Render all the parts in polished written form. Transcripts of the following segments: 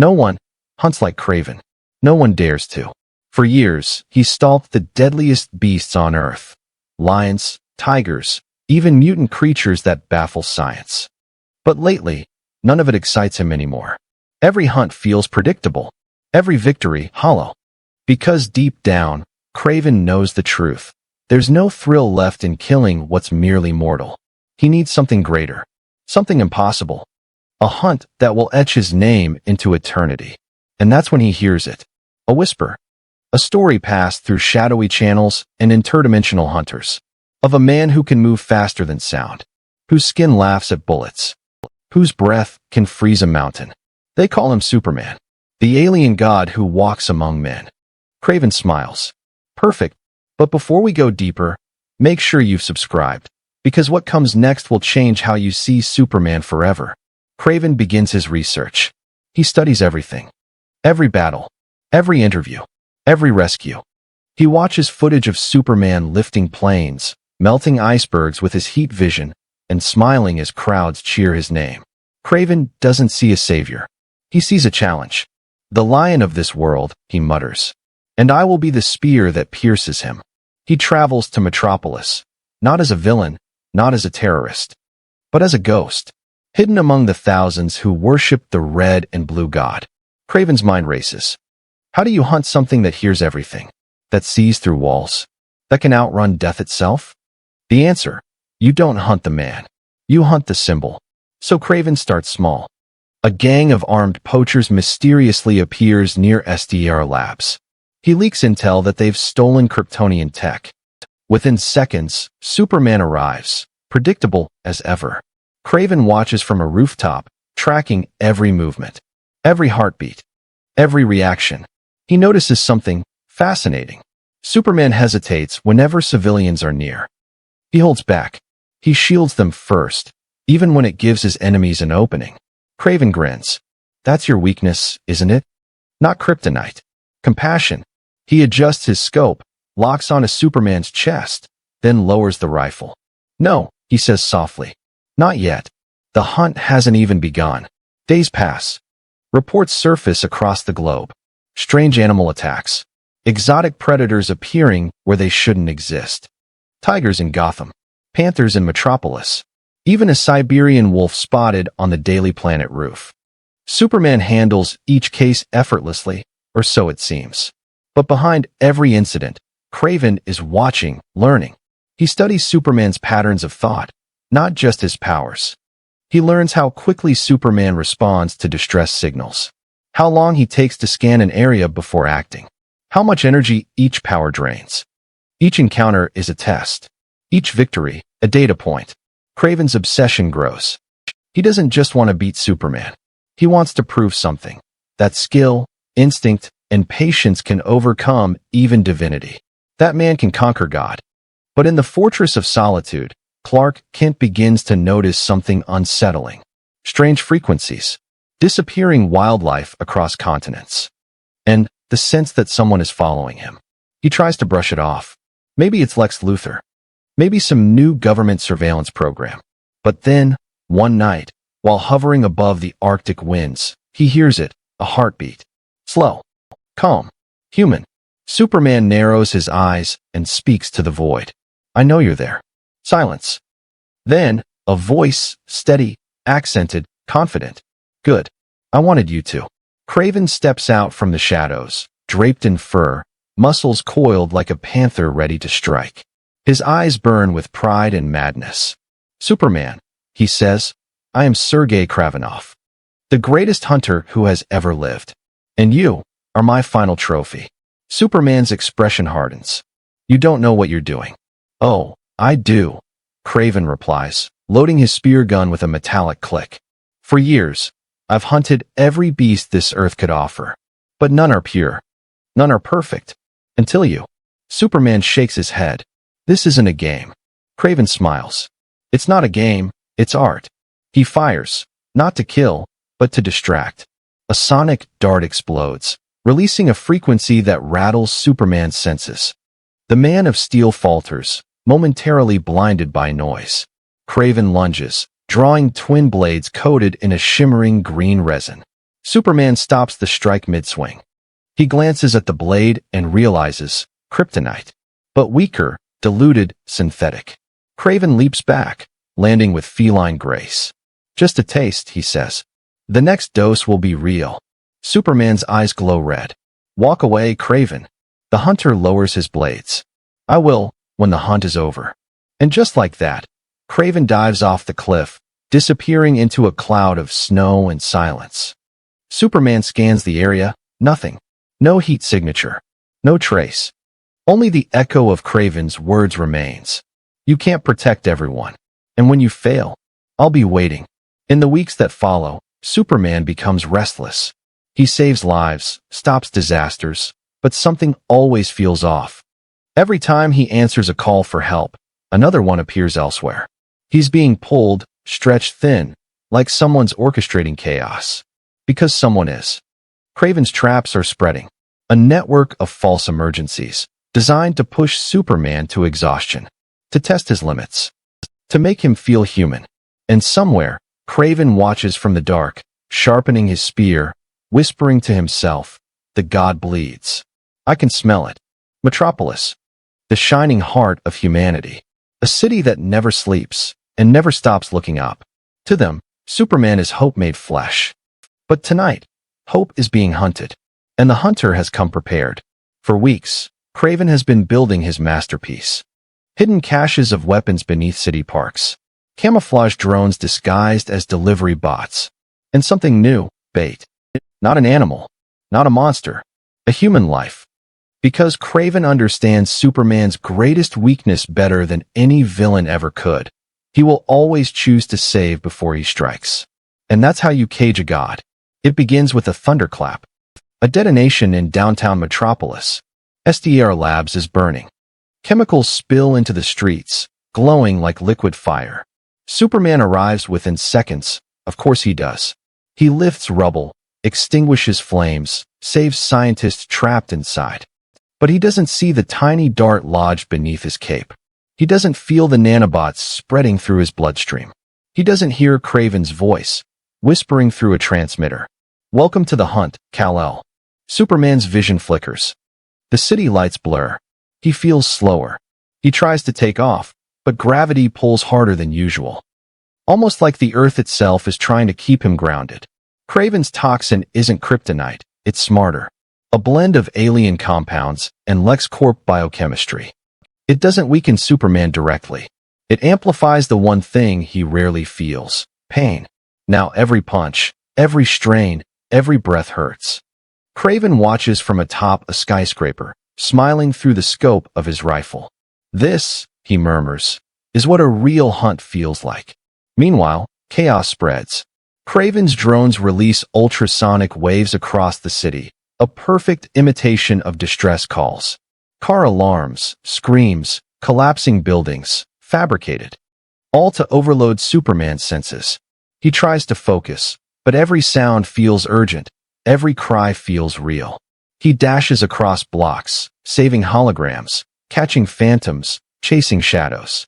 No one hunts like Kraven. No one dares to. For years, he stalked the deadliest beasts on Earth. Lions, tigers, even mutant creatures that baffle science. But lately, none of it excites him anymore. Every hunt feels predictable. Every victory hollow. Because deep down, Kraven knows the truth. There's no thrill left in killing what's merely mortal. He needs something greater. Something impossible. A hunt that will etch his name into eternity. And that's when he hears it. A whisper. A story passed through shadowy channels and interdimensional hunters. Of a man who can move faster than sound. Whose skin laughs at bullets. Whose breath can freeze a mountain. They call him Superman. The alien god who walks among men. Kraven smiles. Perfect. But before we go deeper, make sure you've subscribed. Because what comes next will change how you see Superman forever. Kraven begins his research. He studies everything. Every battle. Every interview. Every rescue. He watches footage of Superman lifting planes, melting icebergs with his heat vision, and smiling as crowds cheer his name. Kraven doesn't see a savior. He sees a challenge. The lion of this world, he mutters. And I will be the spear that pierces him. He travels to Metropolis, not as a villain, not as a terrorist, but as a ghost, hidden among the thousands who worship the red and blue god. Kraven's mind races. How do you hunt something that hears everything, that sees through walls, that can outrun death itself? The answer, you don't hunt the man. You hunt the symbol. So Kraven starts small. A gang of armed poachers mysteriously appears near SDR Labs. He leaks intel that they've stolen Kryptonian tech. Within seconds, Superman arrives, predictable as ever. Kraven watches from a rooftop, tracking every movement, every heartbeat, every reaction. He notices something fascinating. Superman hesitates whenever civilians are near. He holds back. He shields them first, even when it gives his enemies an opening. Kraven grins. That's your weakness, isn't it? Not kryptonite. Compassion. He adjusts his scope, locks onto Superman's chest, then lowers the rifle. No, he says softly. Not yet. The hunt hasn't even begun. Days pass. Reports surface across the globe. Strange animal attacks. Exotic predators appearing where they shouldn't exist. Tigers in Gotham. Panthers in Metropolis. Even a Siberian wolf spotted on the Daily Planet roof. Superman handles each case effortlessly, or so it seems. But behind every incident, Kraven is watching, learning. He studies Superman's patterns of thought, not just his powers. He learns how quickly Superman responds to distress signals, how long he takes to scan an area before acting, how much energy each power drains. Each encounter is a test, each victory a data point. Kraven's obsession grows. He doesn't just want to beat Superman. He wants to prove something, that skill, instinct, and patience can overcome even divinity. That man can conquer God. But in the Fortress of Solitude, Clark Kent begins to notice something unsettling. Strange frequencies, disappearing wildlife across continents, and the sense that someone is following him. He tries to brush it off. Maybe it's Lex Luthor. Maybe some new government surveillance program. But then, one night, while hovering above the Arctic winds, he hears it, a heartbeat. Slow. Calm. Human. Superman narrows his eyes and speaks to the void. I know you're there. Silence. Then, a voice, steady, accented, confident. Good. I wanted you to. Kraven steps out from the shadows, draped in fur, muscles coiled like a panther ready to strike. His eyes burn with pride and madness. Superman, he says, I am Sergei Kravenov, the greatest hunter who has ever lived. And you are my final trophy. Superman's expression hardens. You don't know what you're doing. Oh, I do, Kraven replies, loading his spear gun with a metallic click. For years, I've hunted every beast this earth could offer. But none are pure. None are perfect. Until you. Superman shakes his head. This isn't a game. Kraven smiles. It's not a game, it's art. He fires, not to kill, but to distract. A sonic dart explodes, releasing a frequency that rattles Superman's senses. The Man of Steel falters, momentarily blinded by noise. Kraven lunges, drawing twin blades coated in a shimmering green resin. Superman stops the strike mid-swing. He glances at the blade and realizes, kryptonite. But weaker, diluted, synthetic. Kraven leaps back, landing with feline grace. Just a taste, he says. The next dose will be real. Superman's eyes glow red. Walk away, Kraven. The hunter lowers his blades. I will, when the hunt is over. And just like that, Kraven dives off the cliff, disappearing into a cloud of snow and silence. Superman scans the area, nothing. No heat signature. No trace. Only the echo of Kraven's words remains. You can't protect everyone. And when you fail, I'll be waiting. In the weeks that follow, Superman becomes restless. He saves lives, stops disasters, but something always feels off. Every time he answers a call for help, another one appears elsewhere. He's being pulled, stretched thin, like someone's orchestrating chaos. Because someone is. Kraven's traps are spreading. A network of false emergencies, designed to push Superman to exhaustion, to test his limits, to make him feel human. And somewhere, Kraven watches from the dark, sharpening his spear, whispering to himself, the god bleeds. I can smell it. Metropolis. The shining heart of humanity. A city that never sleeps, and never stops looking up. To them, Superman is hope made flesh. But tonight, hope is being hunted. And the hunter has come prepared. For weeks, Kraven has been building his masterpiece. Hidden caches of weapons beneath city parks. Camouflage drones disguised as delivery bots. And something new, bait. Not an animal. Not a monster. A human life. Because Kraven understands Superman's greatest weakness better than any villain ever could, he will always choose to save before he strikes. And that's how you cage a god. It begins with a thunderclap. A detonation in downtown Metropolis. SDR Labs is burning. Chemicals spill into the streets, glowing like liquid fire. Superman arrives within seconds. Of course he does. He lifts rubble, extinguishes flames, saves scientists trapped inside. But he doesn't see the tiny dart lodged beneath his cape. He doesn't feel the nanobots spreading through his bloodstream. He doesn't hear Kraven's voice, whispering through a transmitter. Welcome to the hunt, Kal-El. Superman's vision flickers. The city lights blur. He feels slower. He tries to take off, but gravity pulls harder than usual. Almost like the Earth itself is trying to keep him grounded. Kraven's toxin isn't kryptonite, it's smarter. A blend of alien compounds and LexCorp biochemistry. It doesn't weaken Superman directly. It amplifies the one thing he rarely feels, pain. Now every punch, every strain, every breath hurts. Kraven watches from atop a skyscraper, smiling through the scope of his rifle. This, he murmurs, is what a real hunt feels like. Meanwhile, chaos spreads. Kraven's drones release ultrasonic waves across the city, a perfect imitation of distress calls. Car alarms, screams, collapsing buildings, fabricated. All to overload Superman's senses. He tries to focus, but every sound feels urgent, every cry feels real. He dashes across blocks, saving holograms, catching phantoms, chasing shadows.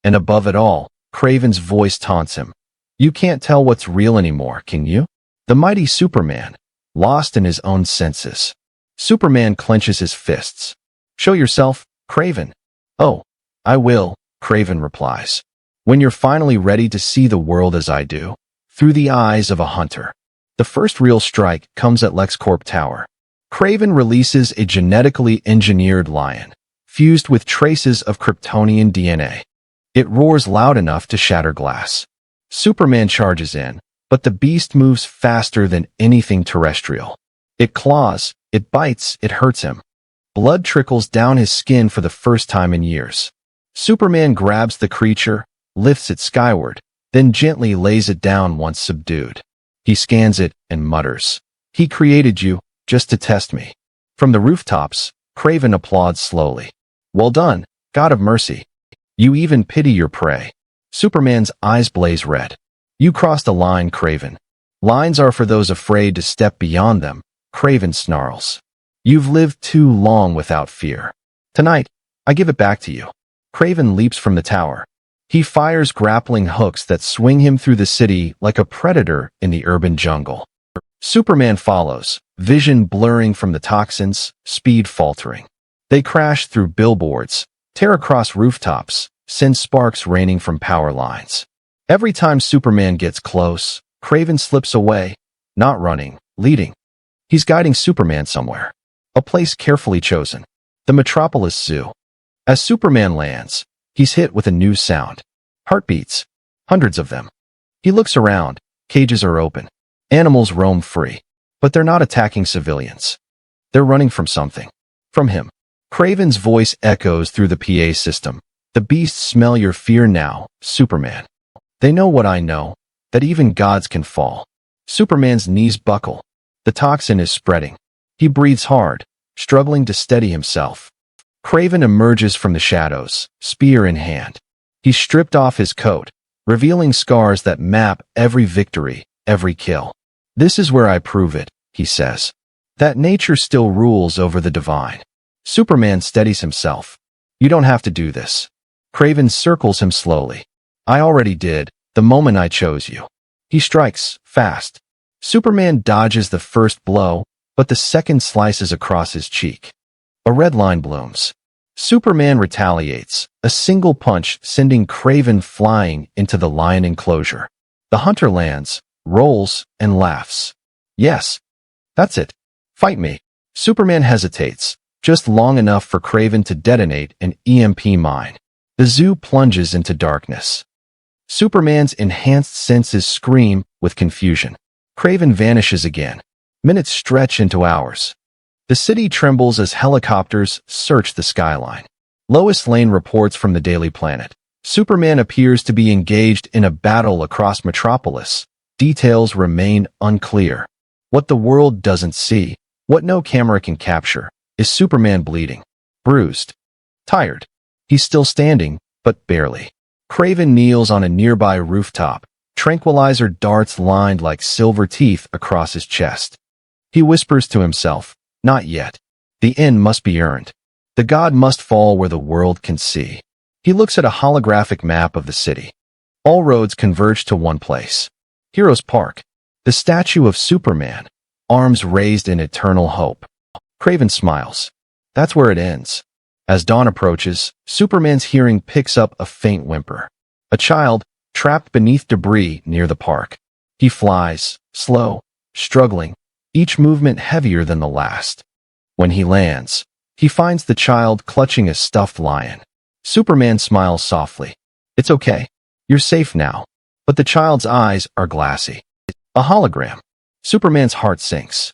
And above it all, Kraven's voice taunts him. You can't tell what's real anymore, can you? The mighty Superman, lost in his own senses. Superman clenches his fists. Show yourself, Kraven. Oh, I will, Kraven replies. When you're finally ready to see the world as I do, through the eyes of a hunter. The first real strike comes at LexCorp Tower. Kraven releases a genetically engineered lion, fused with traces of Kryptonian DNA. It roars loud enough to shatter glass. Superman charges in, but the beast moves faster than anything terrestrial. It claws, it bites, it hurts him. Blood trickles down his skin for the first time in years. Superman grabs the creature, lifts it skyward, then gently lays it down once subdued. He scans it and mutters, "He created you, just to test me." From the rooftops, Kraven applauds slowly. "Well done, God of mercy. You even pity your prey." Superman's eyes blaze red. "You crossed a line, Kraven. Lines are for those afraid to step beyond them," Kraven snarls. "You've lived too long without fear. Tonight, I give it back to you." Kraven leaps from the tower. He fires grappling hooks that swing him through the city like a predator in the urban jungle. Superman follows, vision blurring from the toxins, speed faltering. They crash through billboards, tear across rooftops, send sparks raining from power lines. Every time Superman gets close, Kraven slips away, not running, leading. He's guiding Superman somewhere. A place carefully chosen. The Metropolis Zoo. As Superman lands, he's hit with a new sound. Heartbeats. Hundreds of them. He looks around. Cages are open. Animals roam free. But they're not attacking civilians. They're running from something. From him. Kraven's voice echoes through the PA system. The beasts smell your fear now, Superman. They know what I know, that even gods can fall. Superman's knees buckle. The toxin is spreading. He breathes hard, struggling to steady himself. Kraven emerges from the shadows, spear in hand. He's stripped off his coat, revealing scars that map every victory, every kill. This is where I prove it, he says. That nature still rules over the divine. Superman steadies himself. You don't have to do this. Kraven circles him slowly. I already did, the moment I chose you. He strikes, fast. Superman dodges the first blow, but the second slices across his cheek. A red line blooms. Superman retaliates, a single punch sending Kraven flying into the lion enclosure. The hunter lands, rolls, and laughs. Yes. That's it. Fight me. Superman hesitates, just long enough for Kraven to detonate an EMP mine. The zoo plunges into darkness. Superman's enhanced senses scream with confusion. Kraven vanishes again. Minutes stretch into hours. The city trembles as helicopters search the skyline. Lois Lane reports from the Daily Planet. Superman appears to be engaged in a battle across Metropolis. Details remain unclear. What the world doesn't see, what no camera can capture, is Superman bleeding, bruised, tired. He's still standing, but barely. Kraven kneels on a nearby rooftop, tranquilizer darts lined like silver teeth across his chest. He whispers to himself, not yet. The end must be earned. The god must fall where the world can see. He looks at a holographic map of the city. All roads converge to one place. Heroes Park. The statue of Superman, arms raised in eternal hope. Kraven smiles. That's where it ends. As dawn approaches, Superman's hearing picks up a faint whimper. A child, trapped beneath debris near the park. He flies, slow, struggling, each movement heavier than the last. When he lands, he finds the child clutching a stuffed lion. Superman smiles softly. It's okay. You're safe now. But the child's eyes are glassy. A hologram. Superman's heart sinks.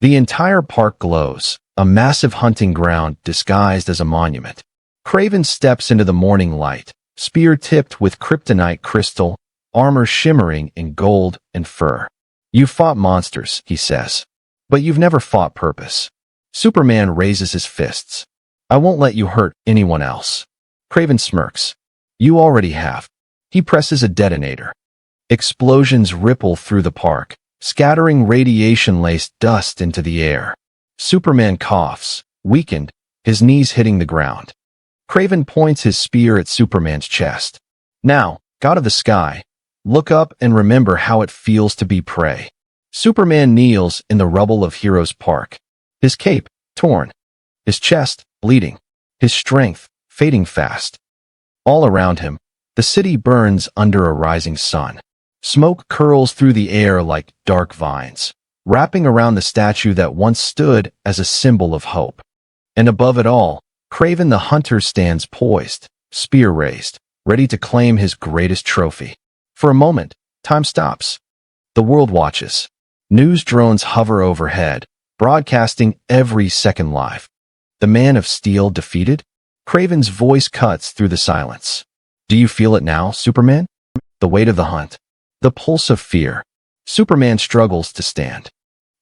The entire park glows, a massive hunting ground disguised as a monument. Kraven steps into the morning light, spear tipped with kryptonite crystal, armor shimmering in gold and fur. You've fought monsters, he says. But you've never fought purpose. Superman raises his fists. I won't let you hurt anyone else. Kraven smirks. You already have. He presses a detonator. Explosions ripple through the park, scattering radiation-laced dust into the air. Superman coughs, weakened, his knees hitting the ground. Kraven points his spear at Superman's chest. Now, God of the sky, look up and remember how it feels to be prey. Superman kneels in the rubble of Heroes Park. His cape, torn. His chest, bleeding. His strength, fading fast. All around him, the city burns under a rising sun. Smoke curls through the air like dark vines, wrapping around the statue that once stood as a symbol of hope. And above it all, Kraven the Hunter stands poised, spear raised, ready to claim his greatest trophy. For a moment, time stops. The world watches. News drones hover overhead, broadcasting every second live. The Man of Steel defeated? Kraven's voice cuts through the silence. Do you feel it now, Superman? The weight of the hunt. The pulse of fear. Superman struggles to stand.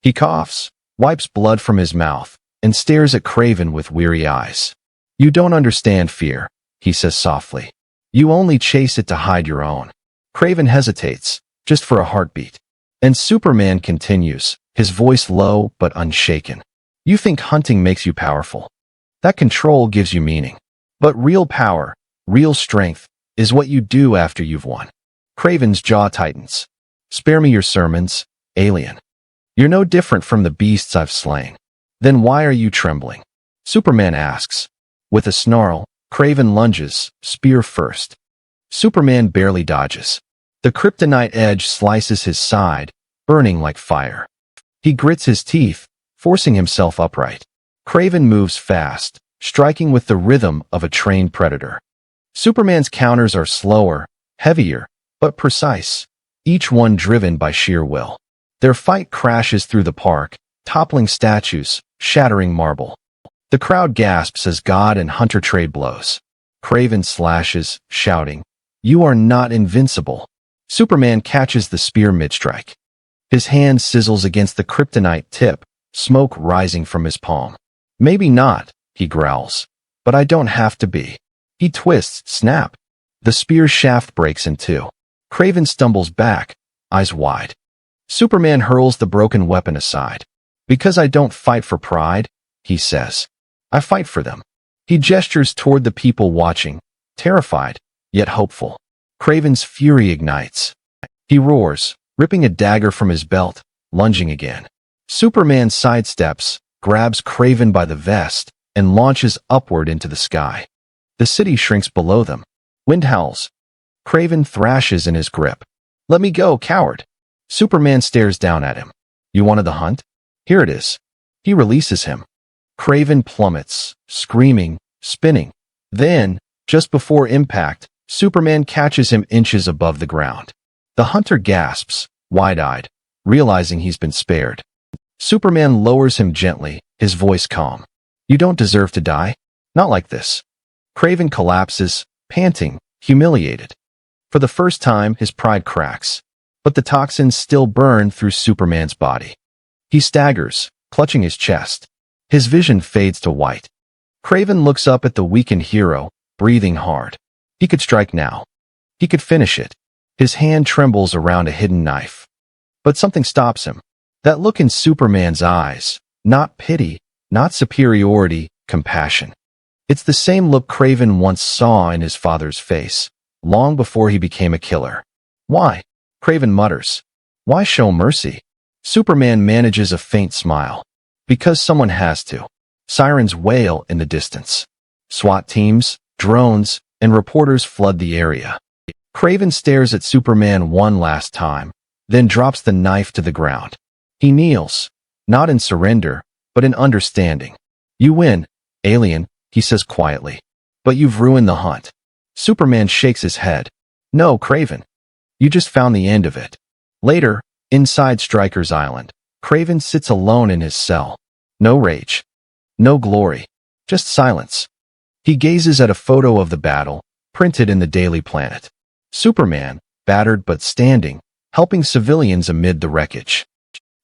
He coughs, wipes blood from his mouth, and stares at Kraven with weary eyes. You don't understand fear, he says softly. You only chase it to hide your own. Kraven hesitates, just for a heartbeat. And Superman continues, his voice low but unshaken. You think hunting makes you powerful. That control gives you meaning. But real power, real strength, is what you do after you've won. Kraven's jaw tightens. Spare me your sermons, alien. You're no different from the beasts I've slain. Then why are you trembling? Superman asks. With a snarl, Kraven lunges, spear first. Superman barely dodges. The kryptonite edge slices his side, burning like fire. He grits his teeth, forcing himself upright. Kraven moves fast, striking with the rhythm of a trained predator. Superman's counters are slower, heavier, but precise, each one driven by sheer will. Their fight crashes through the park, toppling statues, shattering marble. The crowd gasps as God and Hunter trade blows. Kraven slashes, shouting, "You are not invincible." Superman catches the spear mid-strike. His hand sizzles against the kryptonite tip, smoke rising from his palm. "Maybe not," he growls, "but I don't have to be." He twists, snap. The spear's shaft breaks in two. Kraven stumbles back, eyes wide. Superman hurls the broken weapon aside. "Because I don't fight for pride," he says. "I fight for them." He gestures toward the people watching, terrified, yet hopeful. Kraven's fury ignites. He roars, ripping a dagger from his belt, lunging again. Superman sidesteps, grabs Kraven by the vest, and launches upward into the sky. The city shrinks below them. Wind howls. Kraven thrashes in his grip. "Let me go, coward." Superman stares down at him. "You wanted the hunt? Here it is." He releases him. Kraven plummets, screaming, spinning. Then, just before impact, Superman catches him inches above the ground. The hunter gasps, wide-eyed, realizing he's been spared. Superman lowers him gently, his voice calm. "You don't deserve to die. Not like this." Kraven collapses, panting, humiliated. For the first time, his pride cracks. But the toxins still burn through Superman's body. He staggers, clutching his chest. His vision fades to white. Kraven looks up at the weakened hero, breathing hard. He could strike now. He could finish it. His hand trembles around a hidden knife. But something stops him. That look in Superman's eyes. Not pity, not superiority, compassion. It's the same look Kraven once saw in his father's face, long before he became a killer. "Why?" Kraven mutters. "Why show mercy?" Superman manages a faint smile. "Because someone has to." Sirens wail in the distance. SWAT teams, drones, and reporters flood the area. Kraven stares at Superman one last time, then drops the knife to the ground. He kneels, not in surrender, but in understanding. "You win, alien," he says quietly. "But you've ruined the hunt." Superman shakes his head. "No, Kraven. You just found the end of it." Later, inside Stryker's Island, Kraven sits alone in his cell. No rage. No glory. Just silence. He gazes at a photo of the battle, printed in the Daily Planet. Superman, battered but standing, helping civilians amid the wreckage.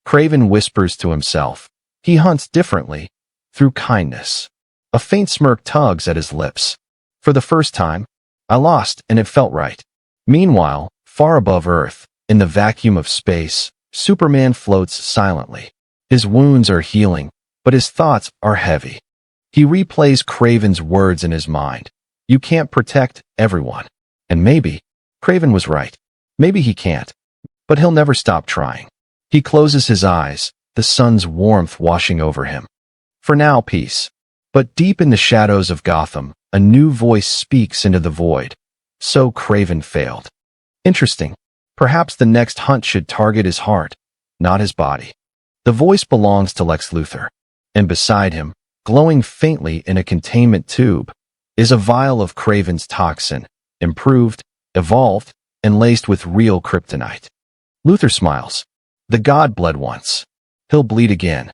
Kraven whispers to himself. He hunts differently, through kindness. A faint smirk tugs at his lips. For the first time, I lost and it felt right. Meanwhile, far above Earth, in the vacuum of space, Superman floats silently. His wounds are healing, but his thoughts are heavy. He replays Kraven's words in his mind. You can't protect everyone. And maybe, Kraven was right. Maybe he can't. But he'll never stop trying. He closes his eyes, the sun's warmth washing over him. For now, peace. But deep in the shadows of Gotham, a new voice speaks into the void. So Kraven failed. Interesting. Perhaps the next hunt should target his heart, not his body. The voice belongs to Lex Luthor. And beside him, glowing faintly in a containment tube, is a vial of Kraven's toxin, improved, evolved, and laced with real kryptonite. Luthor smiles. The god bled once. He'll bleed again.